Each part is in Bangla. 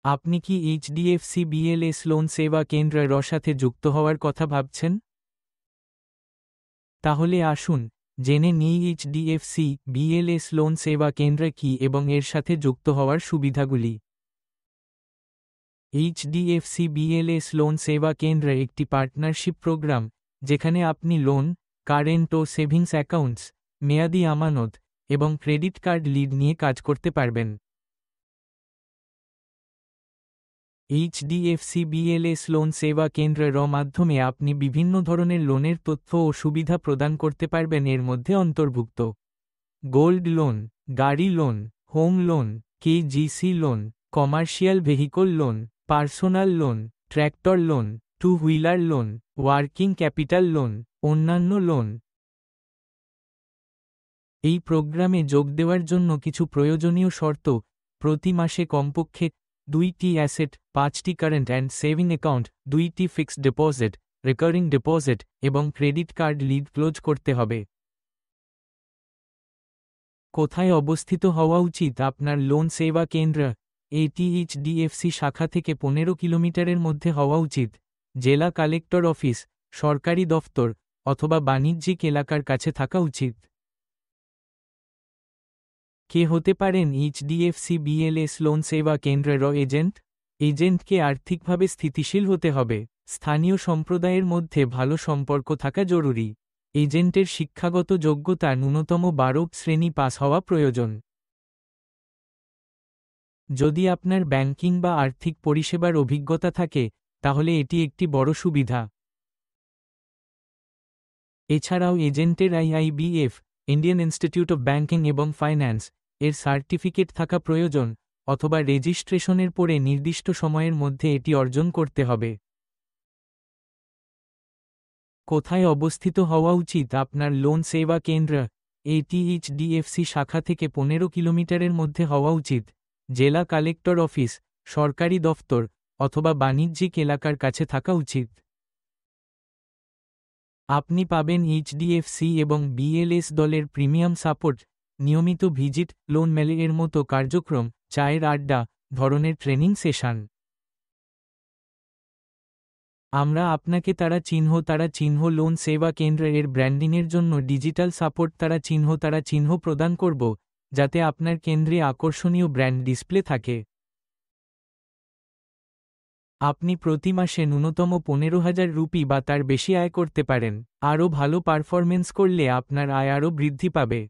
আপনি কি এইচডিএফসি বিএলএস লোন সেবা কেন্দ্রের সাথে যুক্ত হওয়ার কথা ভাবছেন? তাহলে আসুন জেনে নিই এইচডিএফসি বিএলএস লোন সেবা কেন্দ্র কি এবং এর সাথে যুক্ত হওয়ার সুবিধাগুলি। এইচডিএফসি বিএলএস লোন সেবা কেন্দ্র একটি পার্টনারশিপ প্রোগ্রাম যেখানে আপনি লোন, কারেন্ট ও সেভিংস অ্যাকাউন্টস, মেয়াদি আমানত এবং ক্রেডিট কার্ড লিড নিয়ে কাজ করতে পারবেন। এইচডিএফসি বিএলএস লোন সেবা কেন্দ্রের মাধ্যমে আপনি বিভিন্ন ধরনের লোনের তথ্য ও সুবিধা প্রদান করতে পারবেন। এর মধ্যে অন্তর্ভুক্ত গোল্ড লোন, গাড়ি loan, home loan, KGC loan, commercial vehicle loan, personal loan, tractor loan, two wheeler loan, working capital loan, অন্যান্য লোন। এই প্রোগ্রামে যোগ দেওয়ার জন্য কিছু প্রয়োজনীয় শর্ত: প্রতি মাসে কমপক্ষে 2টি অ্যাসেট, 5টি কারেন্ট অ্যান্ড সেভিং অ্যাকাউন্ট, 2টি ফিক্সড ডিপোজিট, রেকারিং ডিপোজিট এবং ক্রেডিট কার্ড লিড ক্লোজ করতে হবে। কোথায় অবস্থিত হওয়া উচিত আপনার লোন সেবা কেন্দ্র? এটি এইচডিএফসি শাখা থেকে 15 কিলোমিটারের মধ্যে হওয়া উচিত। জেলা কালেক্টর অফিস, সরকারি দফতর অথবা বাণিজ্যিক এলাকার কাছে থাকা উচিত। কে হতে পারেন এইচডিএফসি বিএলএস লোন সেবা কেন্দ্রের এজেন্ট? এজেন্টকে আর্থিকভাবে স্থিতিশীল হতে হবে। স্থানীয় সম্প্রদায়ের মধ্যে ভালো সম্পর্ক থাকা জরুরি। এজেন্টের শিক্ষাগত যোগ্যতা ন্যূনতম 12 শ্রেণী পাস হওয়া প্রয়োজন। যদি আপনার ব্যাংকিং বা আর্থিক পরিষেবার অভিজ্ঞতা থাকে তাহলে এটি একটি বড় সুবিধা। এছাড়াও এজেন্টের IIBF, Indian institute of banking এবং ফাইন্যান্স এর সার্টিফিকেট থাকা প্রয়োজন অথবা রেজিস্ট্রেশনের পরে নির্দিষ্ট সময়ের মধ্যে এটি অর্জন করতে হবে। কোথায় অবস্থিত হওয়া উচিত আপনার লোন সেবা কেন্দ্র? এটি এইচডিএফসি শাখা থেকে 15 কিলোমিটারের মধ্যে হওয়া উচিত। জেলা কালেক্টর অফিস, সরকারি দফতর অথবা বাণিজ্যিক এলাকার কাছে থাকা উচিত। আপনি পাবেন এইচডিএফসি এবং বিএলএস দলের প্রিমিয়াম সাপোর্ট, নিয়মিত ভিজিট, লোন মেলে এর মতো কার্যক্রম, চায়ের আড্ডা ধরনের ট্রেনিং সেশন। আমরা আপনাকে তারা চিহ্ন লোন সেবা কেন্দ্র এর ব্র্যান্ডিংয়ের জন্য ডিজিটাল সাপোর্ট তারা চিহ্ন প্রদান করব যাতে আপনার কেন্দ্রে আকর্ষণীয় ব্র্যান্ড ডিসপ্লে থাকে। আপনি প্রতি মাসে ন্যূনতম 15,000 রুপি বা তার বেশি আয় করতে পারেন। আরও ভালো পারফরমেন্স করলে আপনার আয় আরও বৃদ্ধি পাবে।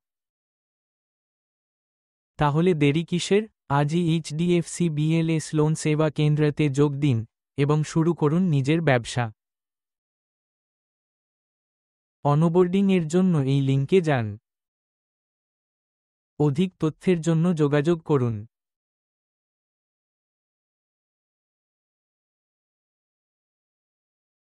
তাহলে দেরি কিসের? আজই এইচডিএফসি বিএলএস লোন সেবা কেন্দ্রতে যোগ দিন এবং শুরু করুন নিজের ব্যবসা। অনবোর্ডিং এর জন্য এই লিঙ্কে যান। অধিক তথ্যের জন্য যোগাযোগ করুন।